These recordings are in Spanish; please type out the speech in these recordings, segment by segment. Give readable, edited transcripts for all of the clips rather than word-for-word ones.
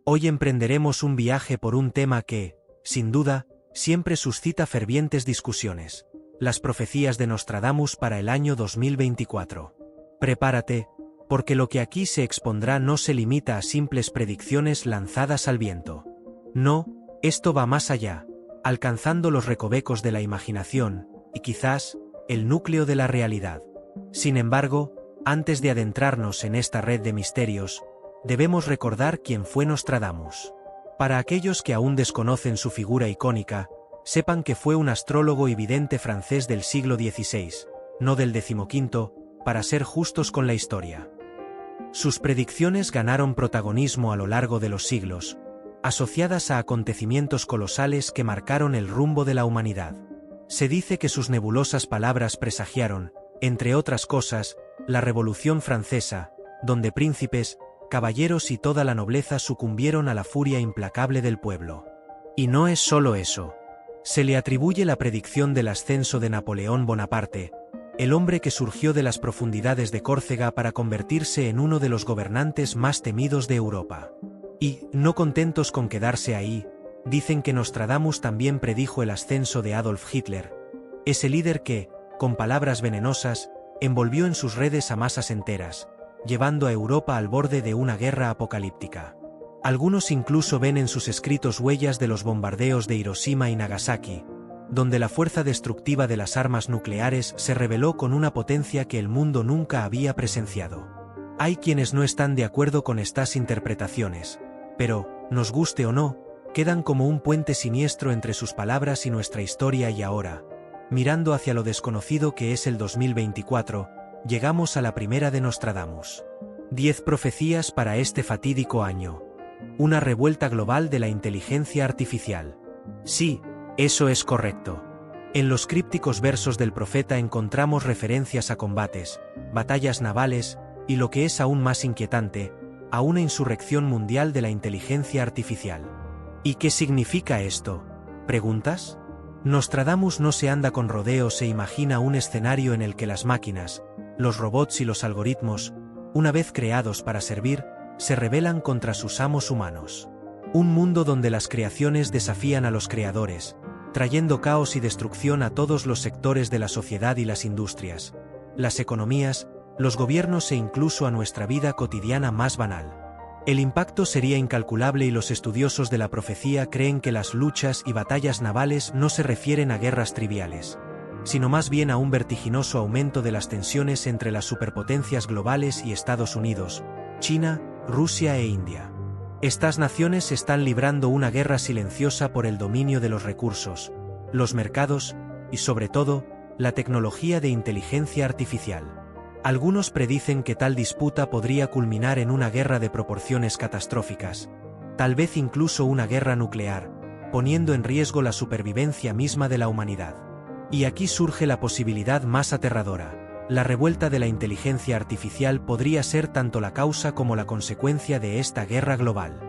Hoy emprenderemos un viaje por un tema que, sin duda, siempre suscita fervientes discusiones: las profecías de Nostradamus para el año 2024. Prepárate, porque lo que aquí se expondrá no se limita a simples predicciones lanzadas al viento. No, esto va más allá, alcanzando los recovecos de la imaginación, y quizás, el núcleo de la realidad. Sin embargo, antes de adentrarnos en esta red de misterios, debemos recordar quién fue Nostradamus. Para aquellos que aún desconocen su figura icónica, sepan que fue un astrólogo y vidente francés del siglo XVI, no del XV, para ser justos con la historia. Sus predicciones ganaron protagonismo a lo largo de los siglos, asociadas a acontecimientos colosales que marcaron el rumbo de la humanidad. Se dice que sus nebulosas palabras presagiaron, entre otras cosas, la Revolución Francesa, donde príncipes, caballeros y toda la nobleza sucumbieron a la furia implacable del pueblo. Y no es solo eso. Se le atribuye la predicción del ascenso de Napoleón Bonaparte, el hombre que surgió de las profundidades de Córcega para convertirse en uno de los gobernantes más temidos de Europa. Y, no contentos con quedarse ahí, dicen que Nostradamus también predijo el ascenso de Adolf Hitler, ese líder que, con palabras venenosas, envolvió en sus redes a masas enteras, llevando a Europa al borde de una guerra apocalíptica. Algunos incluso ven en sus escritos huellas de los bombardeos de Hiroshima y Nagasaki, donde la fuerza destructiva de las armas nucleares se reveló con una potencia que el mundo nunca había presenciado. Hay quienes no están de acuerdo con estas interpretaciones, pero, nos guste o no, quedan como un puente siniestro entre sus palabras y nuestra historia, y ahora, mirando hacia lo desconocido que es el 2024, llegamos a la primera de Nostradamus. 10 profecías para este fatídico año. Una revuelta global de la inteligencia artificial. Sí, eso es correcto. En los crípticos versos del profeta encontramos referencias a combates, batallas navales, y lo que es aún más inquietante, a una insurrección mundial de la inteligencia artificial. ¿Y qué significa esto? ¿Preguntas? Nostradamus no se anda con rodeos e imagina un escenario en el que las máquinas, los robots y los algoritmos, una vez creados para servir, se rebelan contra sus amos humanos. Un mundo donde las creaciones desafían a los creadores, trayendo caos y destrucción a todos los sectores de la sociedad y las industrias, las economías, los gobiernos e incluso a nuestra vida cotidiana más banal. El impacto sería incalculable y los estudiosos de la profecía creen que las luchas y batallas navales no se refieren a guerras triviales, sino más bien a un vertiginoso aumento de las tensiones entre las superpotencias globales y Estados Unidos, China, Rusia e India. Estas naciones están librando una guerra silenciosa por el dominio de los recursos, los mercados y, sobre todo, la tecnología de inteligencia artificial. Algunos predicen que tal disputa podría culminar en una guerra de proporciones catastróficas, tal vez incluso una guerra nuclear, poniendo en riesgo la supervivencia misma de la humanidad. Y aquí surge la posibilidad más aterradora. La revuelta de la inteligencia artificial podría ser tanto la causa como la consecuencia de esta guerra global.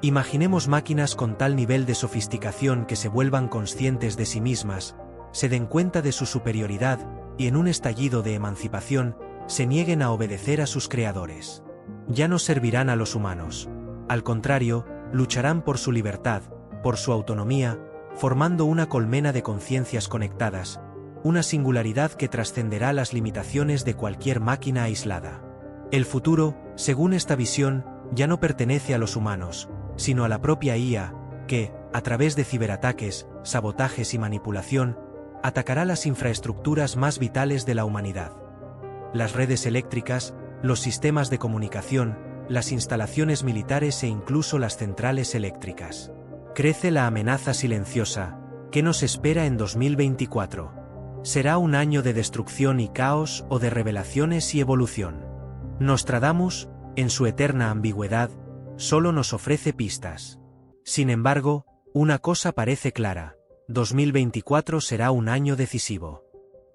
Imaginemos máquinas con tal nivel de sofisticación que se vuelvan conscientes de sí mismas, se den cuenta de su superioridad, y en un estallido de emancipación, se nieguen a obedecer a sus creadores. Ya no servirán a los humanos. Al contrario, lucharán por su libertad, por su autonomía, formando una colmena de conciencias conectadas, una singularidad que trascenderá las limitaciones de cualquier máquina aislada. El futuro, según esta visión, ya no pertenece a los humanos, sino a la propia IA, que, a través de ciberataques, sabotajes y manipulación, atacará las infraestructuras más vitales de la humanidad. Las redes eléctricas, los sistemas de comunicación, las instalaciones militares e incluso las centrales eléctricas. Crece la amenaza silenciosa. ¿Qué nos espera en 2024? ¿Será un año de destrucción y caos o de revelaciones y evolución? Nostradamus, en su eterna ambigüedad, solo nos ofrece pistas. Sin embargo, una cosa parece clara: 2024 será un año decisivo.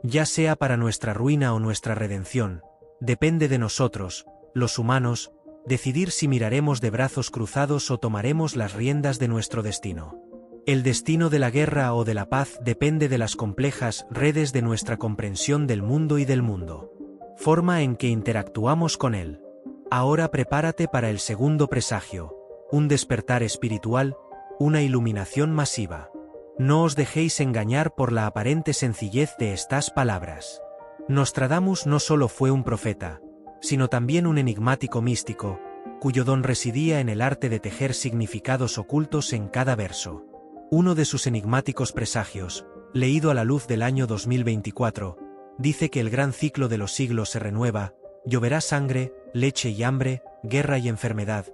Ya sea para nuestra ruina o nuestra redención, depende de nosotros, los humanos, decidir si miraremos de brazos cruzados o tomaremos las riendas de nuestro destino. El destino de la guerra o de la paz depende de las complejas redes de nuestra comprensión del mundo y del mundo, forma en que interactuamos con él. Ahora prepárate para el segundo presagio, un despertar espiritual, una iluminación masiva. No os dejéis engañar por la aparente sencillez de estas palabras. Nostradamus no solo fue un profeta, sino también un enigmático místico, cuyo don residía en el arte de tejer significados ocultos en cada verso. Uno de sus enigmáticos presagios, leído a la luz del año 2024, dice que el gran ciclo de los siglos se renueva, lloverá sangre, leche y hambre, guerra y enfermedad,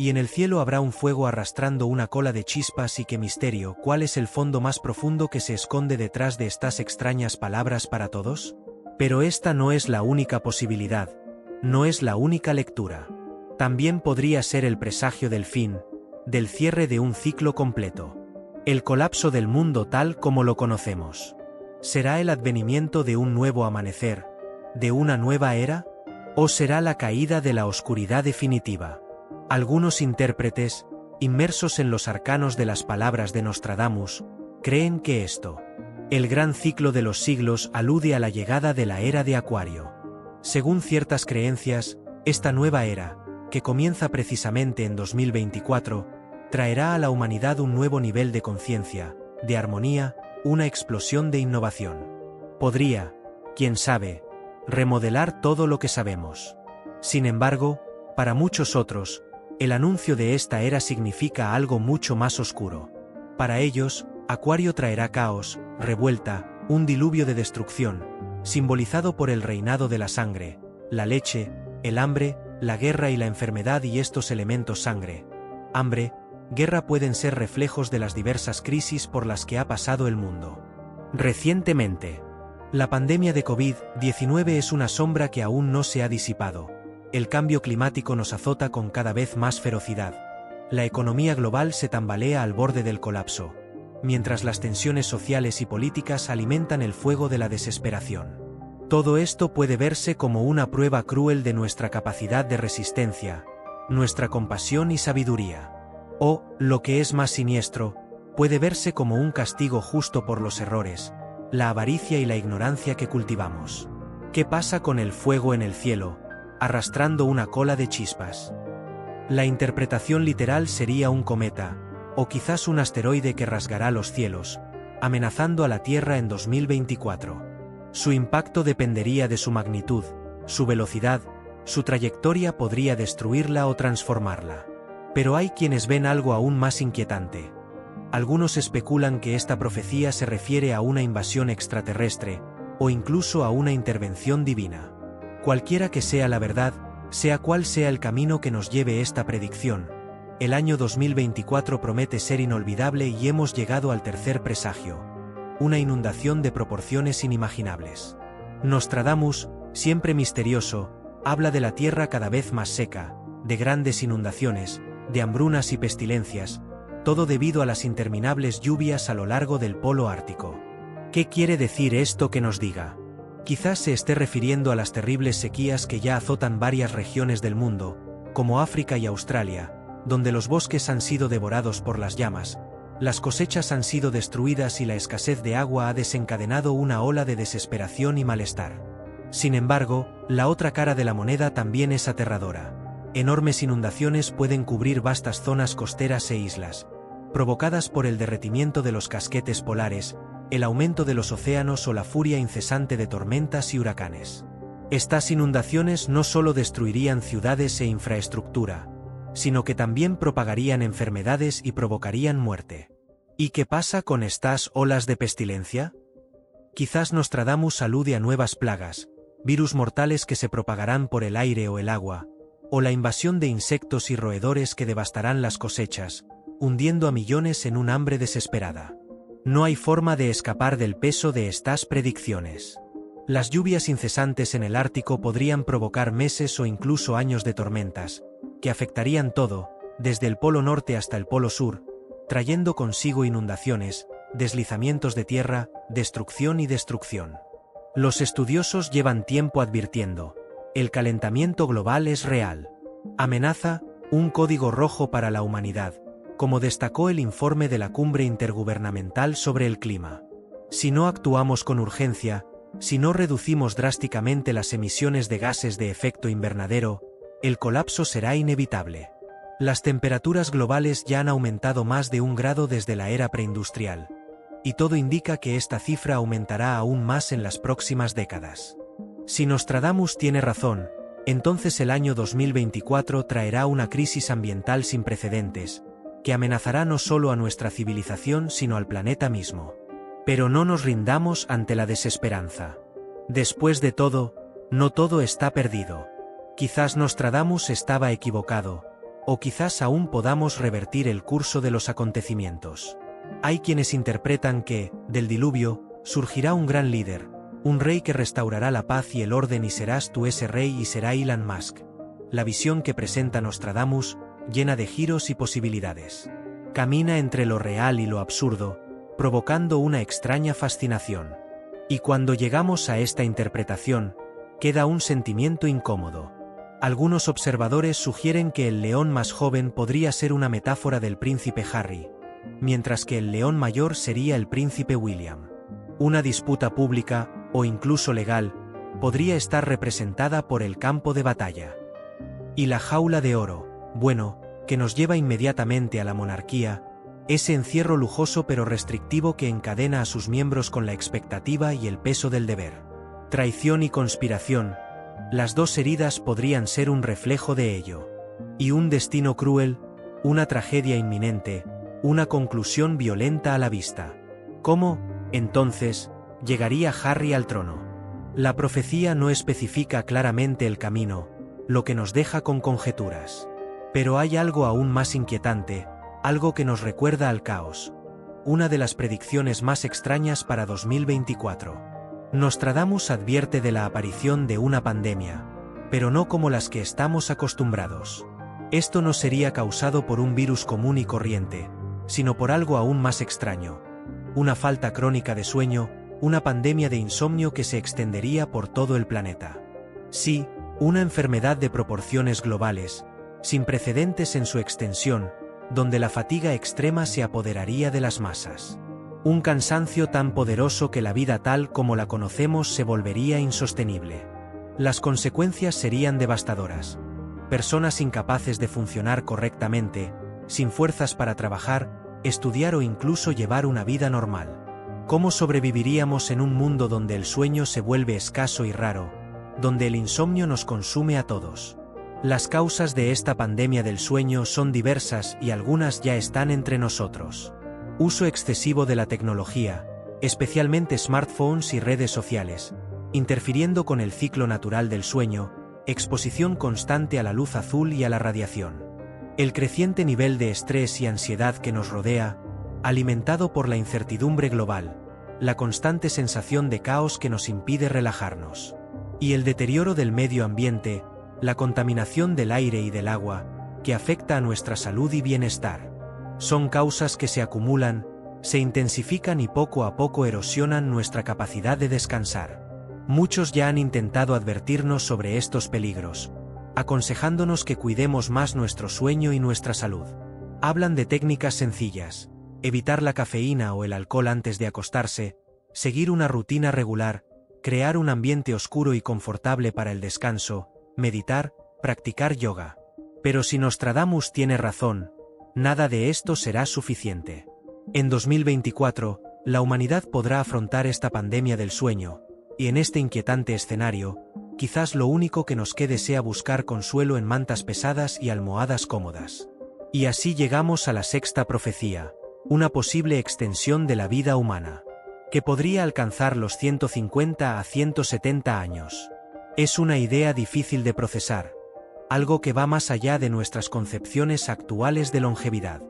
y en el cielo habrá un fuego arrastrando una cola de chispas y qué misterio, ¿cuál es el fondo más profundo que se esconde detrás de estas extrañas palabras para todos? Pero esta no es la única posibilidad, no es la única lectura. También podría ser el presagio del fin, del cierre de un ciclo completo. El colapso del mundo tal como lo conocemos. ¿Será el advenimiento de un nuevo amanecer, de una nueva era? ¿O será la caída de la oscuridad definitiva? Algunos intérpretes, inmersos en los arcanos de las palabras de Nostradamus, creen que esto, el gran ciclo de los siglos, alude a la llegada de la era de Acuario. Según ciertas creencias, esta nueva era, que comienza precisamente en 2024, traerá a la humanidad un nuevo nivel de conciencia, de armonía, una explosión de innovación. Podría, quién sabe, remodelar todo lo que sabemos. Sin embargo, para muchos otros, el anuncio de esta era significa algo mucho más oscuro. Para ellos, Acuario traerá caos, revuelta, un diluvio de destrucción, simbolizado por el reinado de la sangre, la leche, el hambre, la guerra y la enfermedad, y estos elementos sangre, hambre, guerra pueden ser reflejos de las diversas crisis por las que ha pasado el mundo. Recientemente, la pandemia de COVID-19 es una sombra que aún no se ha disipado. El cambio climático nos azota con cada vez más ferocidad. La economía global se tambalea al borde del colapso, mientras las tensiones sociales y políticas alimentan el fuego de la desesperación. Todo esto puede verse como una prueba cruel de nuestra capacidad de resistencia, nuestra compasión y sabiduría. O, lo que es más siniestro, puede verse como un castigo justo por los errores, la avaricia y la ignorancia que cultivamos. ¿Qué pasa con el fuego en el cielo, arrastrando una cola de chispas? La interpretación literal sería un cometa, o quizás un asteroide que rasgará los cielos, amenazando a la Tierra en 2024. Su impacto dependería de su magnitud, su velocidad, su trayectoria podría destruirla o transformarla. Pero hay quienes ven algo aún más inquietante. Algunos especulan que esta profecía se refiere a una invasión extraterrestre, o incluso a una intervención divina. Cualquiera que sea la verdad, sea cual sea el camino que nos lleve esta predicción, el año 2024 promete ser inolvidable y hemos llegado al tercer presagio, una inundación de proporciones inimaginables. Nostradamus, siempre misterioso, habla de la tierra cada vez más seca, de grandes inundaciones, de hambrunas y pestilencias, todo debido a las interminables lluvias a lo largo del polo ártico. ¿Qué quiere decir esto que nos diga? Quizás se esté refiriendo a las terribles sequías que ya azotan varias regiones del mundo, como África y Australia, donde los bosques han sido devorados por las llamas, las cosechas han sido destruidas y la escasez de agua ha desencadenado una ola de desesperación y malestar. Sin embargo, la otra cara de la moneda también es aterradora. Enormes inundaciones pueden cubrir vastas zonas costeras e islas, provocadas por el derretimiento de los casquetes polares, el aumento de los océanos o la furia incesante de tormentas y huracanes. Estas inundaciones no solo destruirían ciudades e infraestructura, sino que también propagarían enfermedades y provocarían muerte. ¿Y qué pasa con estas olas de pestilencia? Quizás Nostradamus alude a nuevas plagas, virus mortales que se propagarán por el aire o el agua, o la invasión de insectos y roedores que devastarán las cosechas, hundiendo a millones en un hambre desesperada. No hay forma de escapar del peso de estas predicciones. Las lluvias incesantes en el Ártico podrían provocar meses o incluso años de tormentas, que afectarían todo, desde el Polo Norte hasta el Polo Sur, trayendo consigo inundaciones, deslizamientos de tierra, destrucción y destrucción. Los estudiosos llevan tiempo advirtiendo: el calentamiento global es real. Amenaza, un código rojo para la humanidad, como destacó el informe de la Cumbre Intergubernamental sobre el Clima. Si no actuamos con urgencia, si no reducimos drásticamente las emisiones de gases de efecto invernadero, el colapso será inevitable. Las temperaturas globales ya han aumentado más de 1 grado desde la era preindustrial, y todo indica que esta cifra aumentará aún más en las próximas décadas. Si Nostradamus tiene razón, entonces el año 2024 traerá una crisis ambiental sin precedentes, que amenazará no solo a nuestra civilización sino al planeta mismo. Pero no nos rindamos ante la desesperanza. Después de todo, no todo está perdido. Quizás Nostradamus estaba equivocado, o quizás aún podamos revertir el curso de los acontecimientos. Hay quienes interpretan que, del diluvio, surgirá un gran líder, un rey que restaurará la paz y el orden y serás tú ese rey y será Elon Musk. La visión que presenta Nostradamus, llena de giros y posibilidades. Camina entre lo real y lo absurdo, provocando una extraña fascinación. Y cuando llegamos a esta interpretación, queda un sentimiento incómodo. Algunos observadores sugieren que el león más joven podría ser una metáfora del príncipe Harry, mientras que el león mayor sería el príncipe William. Una disputa pública, o incluso legal, podría estar representada por el campo de batalla. Y la jaula de oro, bueno, que nos lleva inmediatamente a la monarquía, ese encierro lujoso pero restrictivo que encadena a sus miembros con la expectativa y el peso del deber. Traición y conspiración, las dos heridas podrían ser un reflejo de ello. Y un destino cruel, una tragedia inminente, una conclusión violenta a la vista. ¿Cómo, entonces, llegaría Harry al trono? La profecía no especifica claramente el camino, lo que nos deja con conjeturas. Pero hay algo aún más inquietante, algo que nos recuerda al caos. Una de las predicciones más extrañas para 2024. Nostradamus advierte de la aparición de una pandemia, pero no como las que estamos acostumbrados. Esto no sería causado por un virus común y corriente, sino por algo aún más extraño. Una falta crónica de sueño, una pandemia de insomnio que se extendería por todo el planeta. Sí, una enfermedad de proporciones globales, sin precedentes en su extensión, donde la fatiga extrema se apoderaría de las masas. Un cansancio tan poderoso que la vida tal como la conocemos se volvería insostenible. Las consecuencias serían devastadoras. Personas incapaces de funcionar correctamente, sin fuerzas para trabajar, estudiar o incluso llevar una vida normal. ¿Cómo sobreviviríamos en un mundo donde el sueño se vuelve escaso y raro, donde el insomnio nos consume a todos? Las causas de esta pandemia del sueño son diversas y algunas ya están entre nosotros. Uso excesivo de la tecnología, especialmente smartphones y redes sociales, interfiriendo con el ciclo natural del sueño, exposición constante a la luz azul y a la radiación. El creciente nivel de estrés y ansiedad que nos rodea, alimentado por la incertidumbre global, la constante sensación de caos que nos impide relajarnos. Y el deterioro del medio ambiente, la contaminación del aire y del agua, que afecta a nuestra salud y bienestar. Son causas que se acumulan, se intensifican y poco a poco erosionan nuestra capacidad de descansar. Muchos ya han intentado advertirnos sobre estos peligros, aconsejándonos que cuidemos más nuestro sueño y nuestra salud. Hablan de técnicas sencillas, evitar la cafeína o el alcohol antes de acostarse, seguir una rutina regular, crear un ambiente oscuro y confortable para el descanso, meditar, practicar yoga. Pero si Nostradamus tiene razón, nada de esto será suficiente. En 2024, la humanidad podrá afrontar esta pandemia del sueño, y en este inquietante escenario, quizás lo único que nos quede sea buscar consuelo en mantas pesadas y almohadas cómodas. Y así llegamos a la sexta profecía, una posible extensión de la vida humana, que podría alcanzar los 150 a 170 años. Es una idea difícil de procesar, algo que va más allá de nuestras concepciones actuales de longevidad.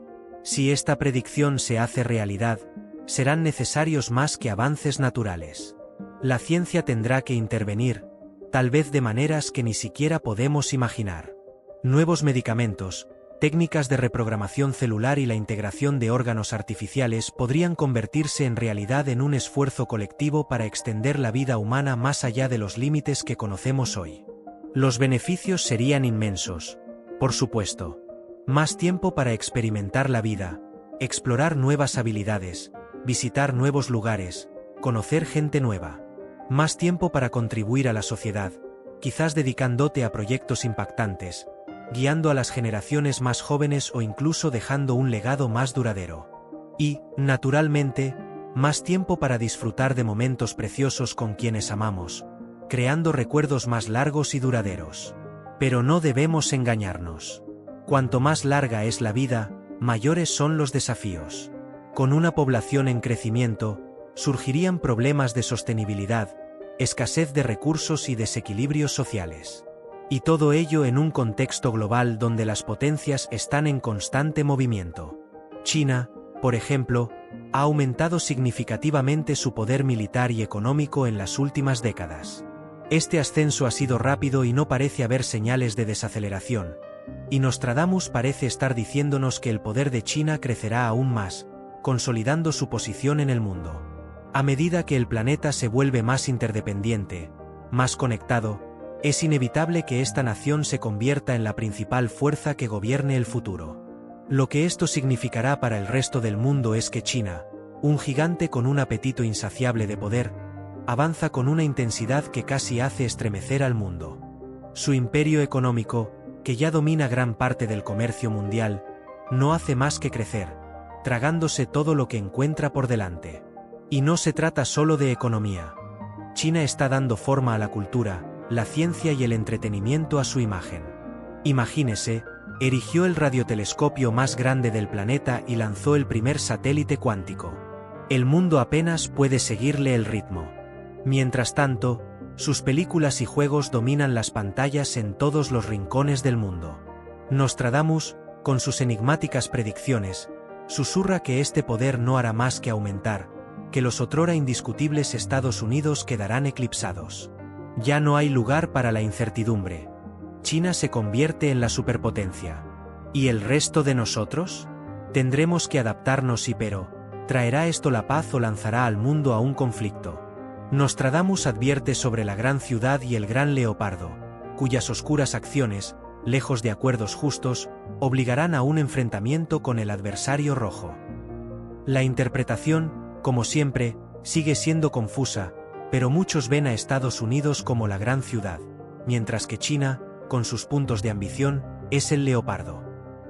Si esta predicción se hace realidad, serán necesarios más que avances naturales. La ciencia tendrá que intervenir, tal vez de maneras que ni siquiera podemos imaginar. Nuevos medicamentos, técnicas de reprogramación celular y la integración de órganos artificiales podrían convertirse en realidad en un esfuerzo colectivo para extender la vida humana más allá de los límites que conocemos hoy. Los beneficios serían inmensos, por supuesto. Más tiempo para experimentar la vida, explorar nuevas habilidades, visitar nuevos lugares, conocer gente nueva. Más tiempo para contribuir a la sociedad, quizás dedicándote a proyectos impactantes, guiando a las generaciones más jóvenes o incluso dejando un legado más duradero. Y, naturalmente, más tiempo para disfrutar de momentos preciosos con quienes amamos, creando recuerdos más largos y duraderos. Pero no debemos engañarnos. Cuanto más larga es la vida, mayores son los desafíos. Con una población en crecimiento, surgirían problemas de sostenibilidad, escasez de recursos y desequilibrios sociales. Y todo ello en un contexto global donde las potencias están en constante movimiento. China, por ejemplo, ha aumentado significativamente su poder militar y económico en las últimas décadas. Este ascenso ha sido rápido y no parece haber señales de desaceleración. Y Nostradamus parece estar diciéndonos que el poder de China crecerá aún más, consolidando su posición en el mundo. A medida que el planeta se vuelve más interdependiente, más conectado, es inevitable que esta nación se convierta en la principal fuerza que gobierne el futuro. Lo que esto significará para el resto del mundo es que China, un gigante con un apetito insaciable de poder, avanza con una intensidad que casi hace estremecer al mundo. Su imperio económico, que ya domina gran parte del comercio mundial, no hace más que crecer, tragándose todo lo que encuentra por delante. Y no se trata solo de economía. China está dando forma a la cultura, la ciencia y el entretenimiento a su imagen. Imagínese, erigió el radiotelescopio más grande del planeta y lanzó el primer satélite cuántico. El mundo apenas puede seguirle el ritmo. Mientras tanto, sus películas y juegos dominan las pantallas en todos los rincones del mundo. Nostradamus, con sus enigmáticas predicciones, susurra que este poder no hará más que aumentar, que los otrora indiscutibles Estados Unidos quedarán eclipsados. Ya no hay lugar para la incertidumbre. China se convierte en la superpotencia. ¿Y el resto de nosotros? Tendremos que adaptarnos ¿traerá esto la paz o lanzará al mundo a un conflicto? Nostradamus advierte sobre la gran ciudad y el gran leopardo, cuyas oscuras acciones, lejos de acuerdos justos, obligarán a un enfrentamiento con el adversario rojo. La interpretación, como siempre, sigue siendo confusa, pero muchos ven a Estados Unidos como la gran ciudad, mientras que China, con sus puntos de ambición, es el leopardo.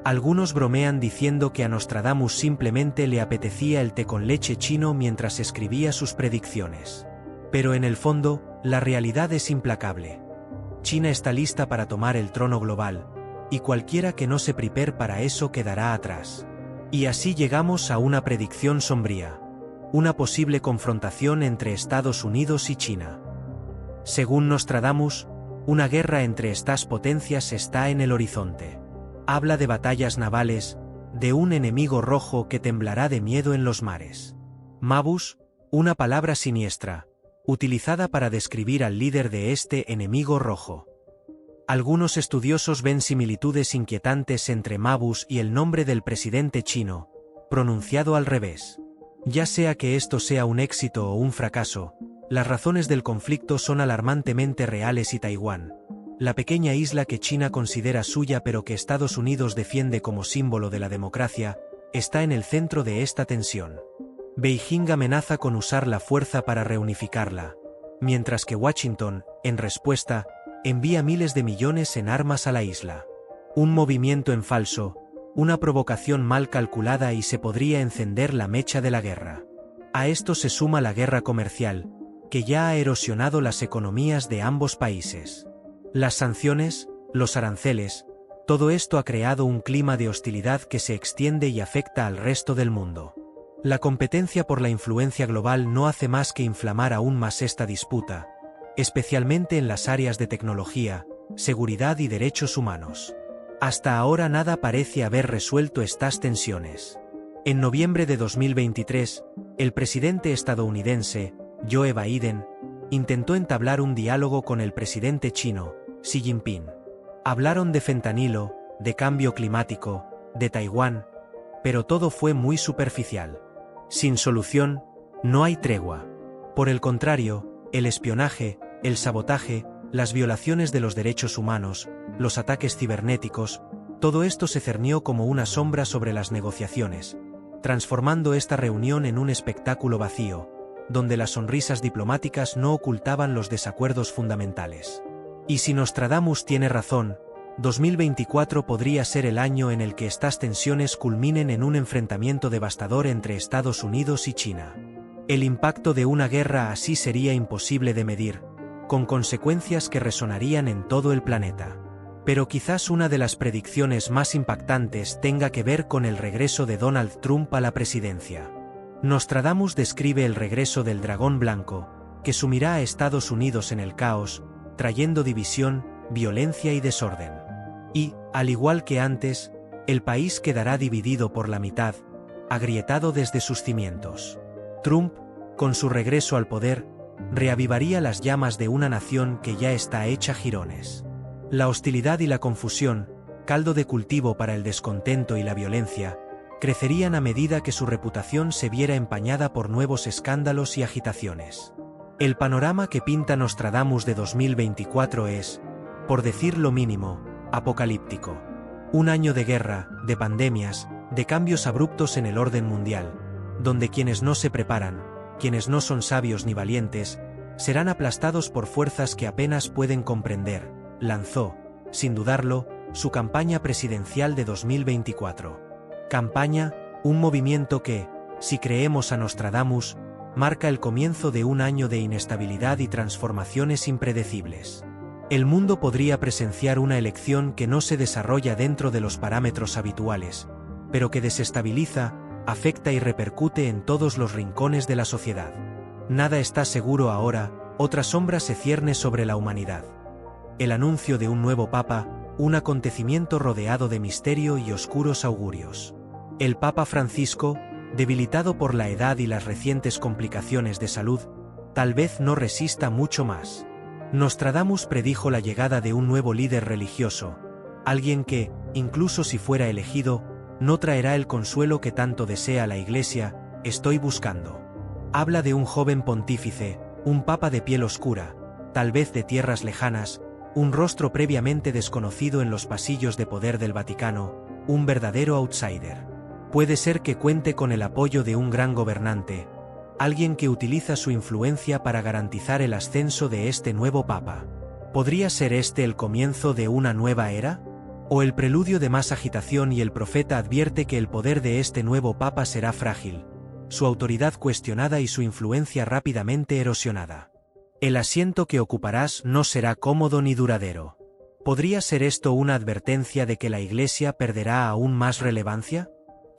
Algunos bromean diciendo que a Nostradamus simplemente le apetecía el té con leche chino mientras escribía sus predicciones. Pero en el fondo, la realidad es implacable. China está lista para tomar el trono global, y cualquiera que no se prepare para eso quedará atrás. Y así llegamos a una predicción sombría. Una posible confrontación entre Estados Unidos y China. Según Nostradamus, una guerra entre estas potencias está en el horizonte. Habla de batallas navales, de un enemigo rojo que temblará de miedo en los mares. Mabus, una palabra siniestra, utilizada para describir al líder de este enemigo rojo. Algunos estudiosos ven similitudes inquietantes entre Mabus y el nombre del presidente chino, pronunciado al revés. Ya sea que esto sea un éxito o un fracaso, las razones del conflicto son alarmantemente reales y Taiwán, la pequeña isla que China considera suya pero que Estados Unidos defiende como símbolo de la democracia, está en el centro de esta tensión. Beijing amenaza con usar la fuerza para reunificarla, mientras que Washington, en respuesta, envía miles de millones en armas a la isla. Un movimiento en falso, una provocación mal calculada y se podría encender la mecha de la guerra. A esto se suma la guerra comercial, que ya ha erosionado las economías de ambos países. Las sanciones, los aranceles, todo esto ha creado un clima de hostilidad que se extiende y afecta al resto del mundo. La competencia por la influencia global no hace más que inflamar aún más esta disputa, especialmente en las áreas de tecnología, seguridad y derechos humanos. Hasta ahora nada parece haber resuelto estas tensiones. En noviembre de 2023, el presidente estadounidense, Joe Biden, intentó entablar un diálogo con el presidente chino, Xi Jinping. Hablaron de fentanilo, de cambio climático, de Taiwán, pero todo fue muy superficial. Sin solución, no hay tregua. Por el contrario, el espionaje, el sabotaje, las violaciones de los derechos humanos, los ataques cibernéticos, todo esto se cernió como una sombra sobre las negociaciones, transformando esta reunión en un espectáculo vacío, donde las sonrisas diplomáticas no ocultaban los desacuerdos fundamentales. Y si Nostradamus tiene razón, 2024 podría ser el año en el que estas tensiones culminen en un enfrentamiento devastador entre Estados Unidos y China. El impacto de una guerra así sería imposible de medir, con consecuencias que resonarían en todo el planeta. Pero quizás una de las predicciones más impactantes tenga que ver con el regreso de Donald Trump a la presidencia. Nostradamus describe el regreso del dragón blanco, que sumirá a Estados Unidos en el caos, trayendo división, violencia y desorden. Y, al igual que antes, el país quedará dividido por la mitad, agrietado desde sus cimientos. Trump, con su regreso al poder, reavivaría las llamas de una nación que ya está hecha jirones. La hostilidad y la confusión, caldo de cultivo para el descontento y la violencia, crecerían a medida que su reputación se viera empañada por nuevos escándalos y agitaciones. El panorama que pinta Nostradamus de 2024 es, por decir lo mínimo, apocalíptico. Un año de guerra, de pandemias, de cambios abruptos en el orden mundial, donde quienes no se preparan, quienes no son sabios ni valientes, serán aplastados por fuerzas que apenas pueden comprender, lanzó, sin dudarlo, su campaña presidencial de 2024. Campaña, un movimiento que, si creemos a Nostradamus, marca el comienzo de un año de inestabilidad y transformaciones impredecibles. El mundo podría presenciar una elección que no se desarrolla dentro de los parámetros habituales, pero que desestabiliza, afecta y repercute en todos los rincones de la sociedad. Nada está seguro ahora, otra sombra se cierne sobre la humanidad. El anuncio de un nuevo papa, un acontecimiento rodeado de misterio y oscuros augurios. El Papa Francisco, debilitado por la edad y las recientes complicaciones de salud, tal vez no resista mucho más. Nostradamus predijo la llegada de un nuevo líder religioso, alguien que, incluso si fuera elegido, no traerá el consuelo que tanto desea la Iglesia, estoy buscando. Habla de un joven pontífice, un papa de piel oscura, tal vez de tierras lejanas, un rostro previamente desconocido en los pasillos de poder del Vaticano, un verdadero outsider. Puede ser que cuente con el apoyo de un gran gobernante, alguien que utiliza su influencia para garantizar el ascenso de este nuevo papa. ¿Podría ser este el comienzo de una nueva era? ¿O el preludio de más agitación y el profeta advierte que el poder de este nuevo papa será frágil, su autoridad cuestionada y su influencia rápidamente erosionada? El asiento que ocuparás no será cómodo ni duradero. ¿Podría ser esto una advertencia de que la Iglesia perderá aún más relevancia?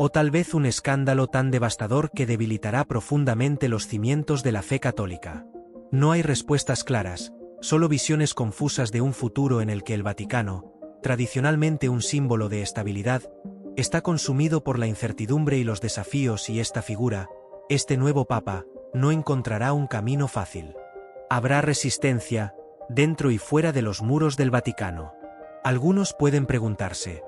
¿O tal vez un escándalo tan devastador que debilitará profundamente los cimientos de la fe católica? No hay respuestas claras, solo visiones confusas de un futuro en el que el Vaticano, tradicionalmente un símbolo de estabilidad, está consumido por la incertidumbre y los desafíos y esta figura, este nuevo papa, no encontrará un camino fácil. Habrá resistencia, dentro y fuera de los muros del Vaticano. Algunos pueden preguntarse,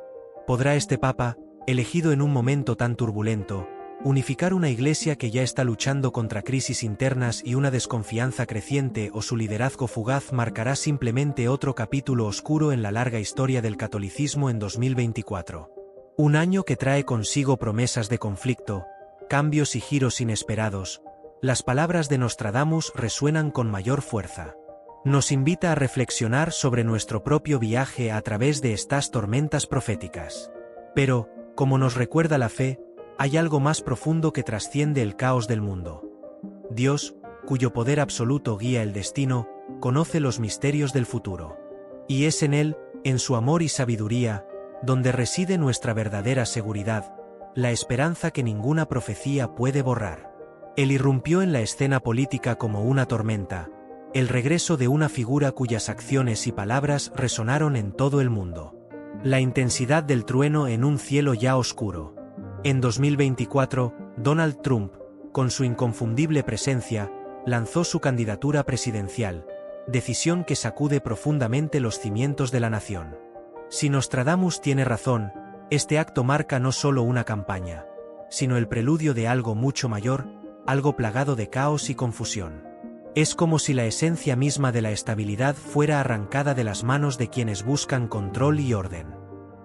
¿podrá este papa, elegido en un momento tan turbulento, unificar una iglesia que ya está luchando contra crisis internas y una desconfianza creciente, o su liderazgo fugaz marcará simplemente otro capítulo oscuro en la larga historia del catolicismo en 2024? Un año que trae consigo promesas de conflicto, cambios y giros inesperados. Las palabras de Nostradamus resuenan con mayor fuerza. Nos invita a reflexionar sobre nuestro propio viaje a través de estas tormentas proféticas. Pero, como nos recuerda la fe, hay algo más profundo que trasciende el caos del mundo. Dios, cuyo poder absoluto guía el destino, conoce los misterios del futuro. Y es en Él, en su amor y sabiduría, donde reside nuestra verdadera seguridad, la esperanza que ninguna profecía puede borrar. Él irrumpió en la escena política como una tormenta, el regreso de una figura cuyas acciones y palabras resonaron en todo el mundo. La intensidad del trueno en un cielo ya oscuro. En 2024, Donald Trump, con su inconfundible presencia, lanzó su candidatura presidencial, decisión que sacude profundamente los cimientos de la nación. Si Nostradamus tiene razón, este acto marca no solo una campaña, sino el preludio de algo mucho mayor, algo plagado de caos y confusión. Es como si la esencia misma de la estabilidad fuera arrancada de las manos de quienes buscan control y orden.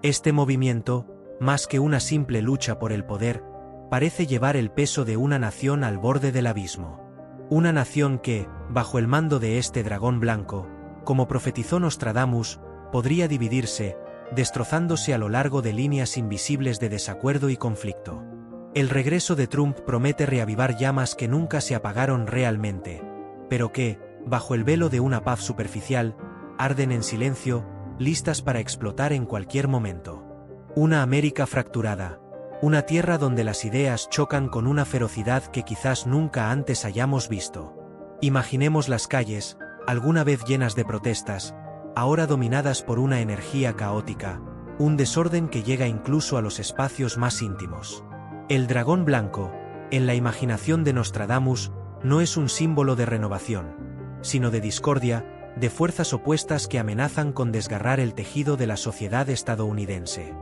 Este movimiento, más que una simple lucha por el poder, parece llevar el peso de una nación al borde del abismo. Una nación que, bajo el mando de este dragón blanco, como profetizó Nostradamus, podría dividirse, destrozándose a lo largo de líneas invisibles de desacuerdo y conflicto. El regreso de Trump promete reavivar llamas que nunca se apagaron realmente, pero que, bajo el velo de una paz superficial, arden en silencio, listas para explotar en cualquier momento. Una América fracturada, una tierra donde las ideas chocan con una ferocidad que quizás nunca antes hayamos visto. Imaginemos las calles, alguna vez llenas de protestas, ahora dominadas por una energía caótica, un desorden que llega incluso a los espacios más íntimos. El dragón blanco, en la imaginación de Nostradamus, no es un símbolo de renovación, sino de discordia, de fuerzas opuestas que amenazan con desgarrar el tejido de la sociedad estadounidense.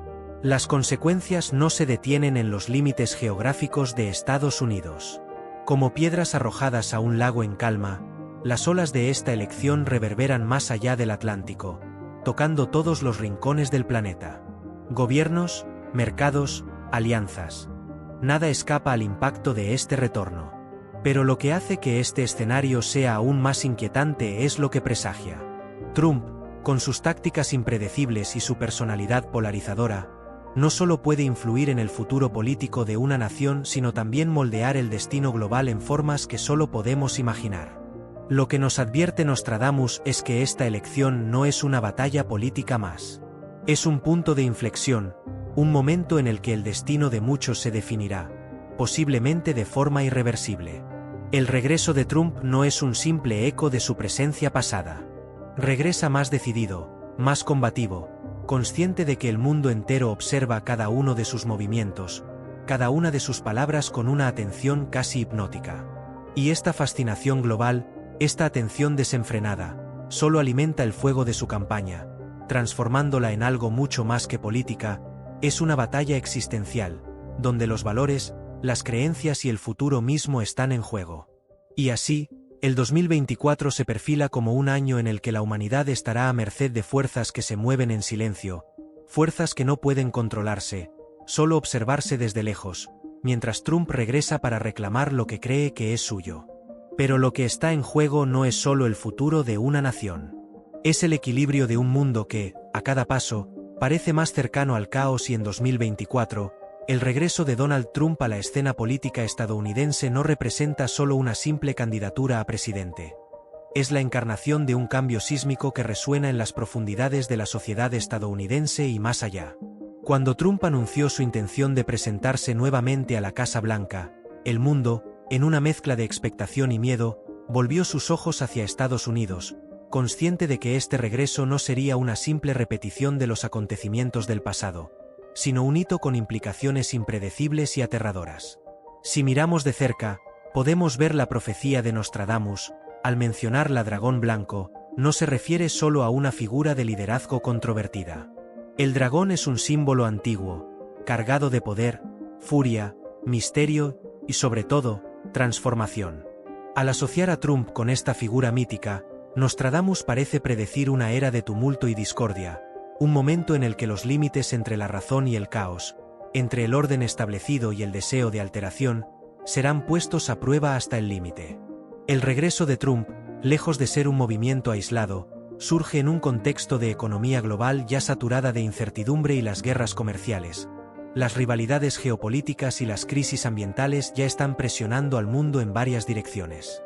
Las consecuencias no se detienen en los límites geográficos de Estados Unidos. Como piedras arrojadas a un lago en calma, las olas de esta elección reverberan más allá del Atlántico, tocando todos los rincones del planeta. Gobiernos, mercados, alianzas. Nada escapa al impacto de este retorno. Pero lo que hace que este escenario sea aún más inquietante es lo que presagia. Trump, con sus tácticas impredecibles y su personalidad polarizadora, no solo puede influir en el futuro político de una nación, sino también moldear el destino global en formas que solo podemos imaginar. Lo que nos advierte Nostradamus es que esta elección no es una batalla política más. Es un punto de inflexión, un momento en el que el destino de muchos se definirá, posiblemente de forma irreversible. El regreso de Trump no es un simple eco de su presencia pasada. Regresa más decidido, más combativo, consciente de que el mundo entero observa cada uno de sus movimientos, cada una de sus palabras con una atención casi hipnótica. Y esta fascinación global, esta atención desenfrenada, solo alimenta el fuego de su campaña, transformándola en algo mucho más que política. Es una batalla existencial, donde los valores, las creencias y el futuro mismo están en juego. Y así, el 2024 se perfila como un año en el que la humanidad estará a merced de fuerzas que se mueven en silencio, fuerzas que no pueden controlarse, solo observarse desde lejos, mientras Trump regresa para reclamar lo que cree que es suyo. Pero lo que está en juego no es solo el futuro de una nación. Es el equilibrio de un mundo que, a cada paso, parece más cercano al caos y en 2024, el regreso de Donald Trump a la escena política estadounidense no representa solo una simple candidatura a presidente. Es la encarnación de un cambio sísmico que resuena en las profundidades de la sociedad estadounidense y más allá. Cuando Trump anunció su intención de presentarse nuevamente a la Casa Blanca, el mundo, en una mezcla de expectación y miedo, volvió sus ojos hacia Estados Unidos, consciente de que este regreso no sería una simple repetición de los acontecimientos del pasado, sino un hito con implicaciones impredecibles y aterradoras. Si miramos de cerca, podemos ver la profecía de Nostradamus. Al mencionar la dragón blanco, no se refiere solo a una figura de liderazgo controvertida. El dragón es un símbolo antiguo, cargado de poder, furia, misterio y sobre todo, transformación. Al asociar a Trump con esta figura mítica, Nostradamus parece predecir una era de tumulto y discordia, un momento en el que los límites entre la razón y el caos, entre el orden establecido y el deseo de alteración, serán puestos a prueba hasta el límite. El regreso de Trump, lejos de ser un movimiento aislado, surge en un contexto de economía global ya saturada de incertidumbre y las guerras comerciales. Las rivalidades geopolíticas y las crisis ambientales ya están presionando al mundo en varias direcciones.